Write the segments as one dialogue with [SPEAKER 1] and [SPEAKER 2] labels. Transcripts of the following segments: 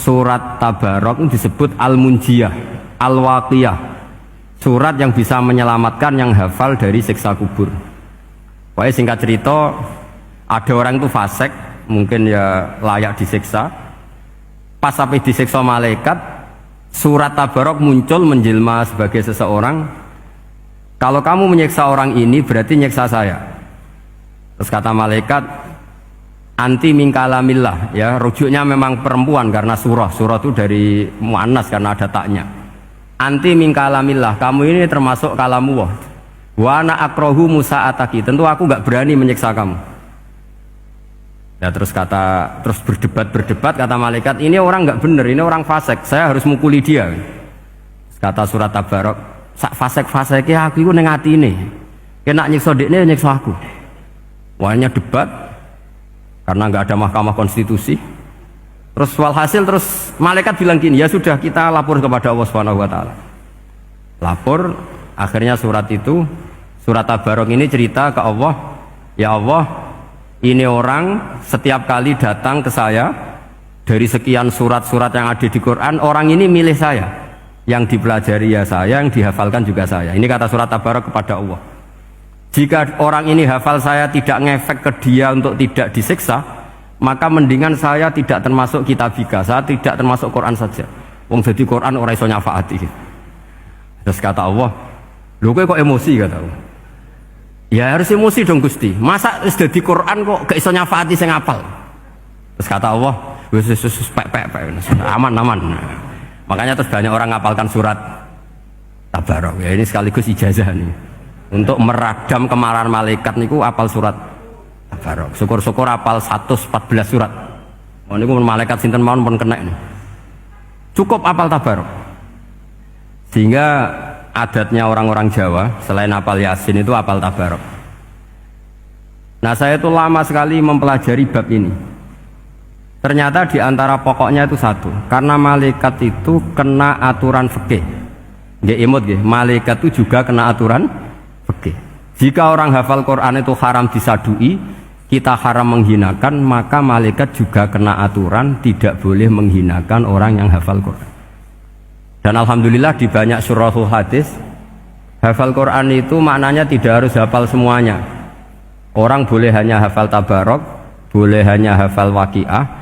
[SPEAKER 1] surat Tabarok disebut Al-Munjiyah, Al-Waqiyah, surat yang bisa menyelamatkan yang hafal dari siksa kubur. Pokoknya singkat cerita, ada orang itu fasik, mungkin ya layak disiksa. Pas sampai disiksa malaikat, surat Tabarok muncul menjelma sebagai seseorang. Kalau kamu menyiksa orang ini berarti nyiksa saya. Terus kata malaikat, anti min kalamillah, ya rujuknya memang perempuan karena surah itu dari muannas karena ada taknya. Anti min kalamillah, kamu ini termasuk kalamullah. Wa ana akrahu musa'ataki, tentu aku nggak berani menyiksa kamu. Ya terus berdebat kata malaikat, ini orang nggak benar, ini orang fasik, saya harus mukuli dia. Kata surat Tabarok, sak fasik-fasiknya aku itu ning atine. Kena nyiksa dekne nyiksa aku. Wahnya debat karena nggak ada mahkamah konstitusi. Terus walhasil terus malaikat bilang gini, ya sudah kita lapor kepada Allah Subhanahu wa taala. Lapor, akhirnya surat Tabarok ini cerita ke Allah, ya Allah, ini orang setiap kali datang ke saya dari sekian surat-surat yang ada di Quran, orang ini milih saya. Yang dipelajari ya saya, yang dihafalkan juga saya. Ini kata surat Tabarok kepada Allah. Jika orang ini hafal saya tidak ngefek ke dia untuk tidak disiksa, maka mendingan saya tidak termasuk kitabika, saya tidak termasuk Quran saja. Wong jadi Quran ora iso nyafaati. Terus kata Allah, lho kowe kok emosi kata Allah. Ya harus emosi dong Gusti. Masa wis dadi Quran kok gak iso nyafaati sing hafal. Terus kata Allah, wis pek aman. Makanya terus banyak orang ngapalkan surat Tabarok. Ya ini sekaligus ijazah nih. Untuk meradam kemarahan malaikat niku apal surat Tabarok. Syukur-syukur apal 114 surat. Oh niku malaikat sinten mawon pun kena ini. Cukup apal Tabarok. Sehingga adatnya orang-orang Jawa selain apal Yasin itu apal Tabarok. Nah, saya itu lama sekali mempelajari bab ini. Ternyata di antara pokoknya itu satu, karena malaikat itu kena aturan fikih. Nggih imut nggih, malaikat itu juga kena aturan fikih. Jika orang hafal Quran itu haram disadui, kita haram menghinakan, maka malaikat juga kena aturan tidak boleh menghinakan orang yang hafal Quran. Dan alhamdulillah di banyak surahul hadis, hafal Quran itu maknanya tidak harus hafal semuanya. Orang boleh hanya hafal Tabarok, boleh hanya hafal Waqiah.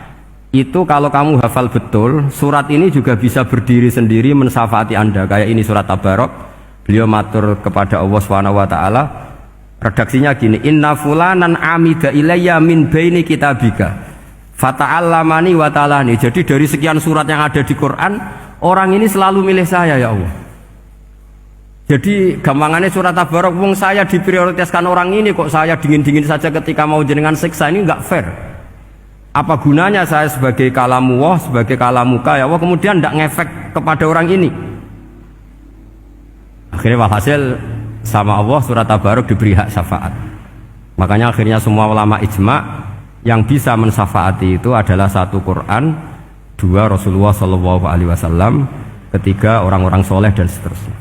[SPEAKER 1] Itu kalau kamu hafal betul, surat ini juga bisa berdiri sendiri mensyafaati Anda. Kayak ini surat Tabarok, beliau matur kepada Allah Subhanahu wa taala, redaksinya gini, inna fulanan amida ilayya min baini kitabika fata'allamani wa ta'alani. Jadi dari sekian surat yang ada di Quran, orang ini selalu milih saya ya Allah. Jadi gampangannya surat Tabarok, wong saya diprioritaskan orang ini, kok saya dingin-dingin saja ketika mau jenengan siksa, ini enggak fair. Apa gunanya saya sebagai kalamullah, sebagai kalamuka ya Allah, kemudian tidak ngefek kepada orang ini. Akhirnya walhasil sama Allah surat Tabarok diberi hak syafaat. Makanya akhirnya semua ulama ijma yang bisa mensyafaati itu adalah satu Quran, dua Rasulullah SAW, ketiga orang-orang soleh dan seterusnya.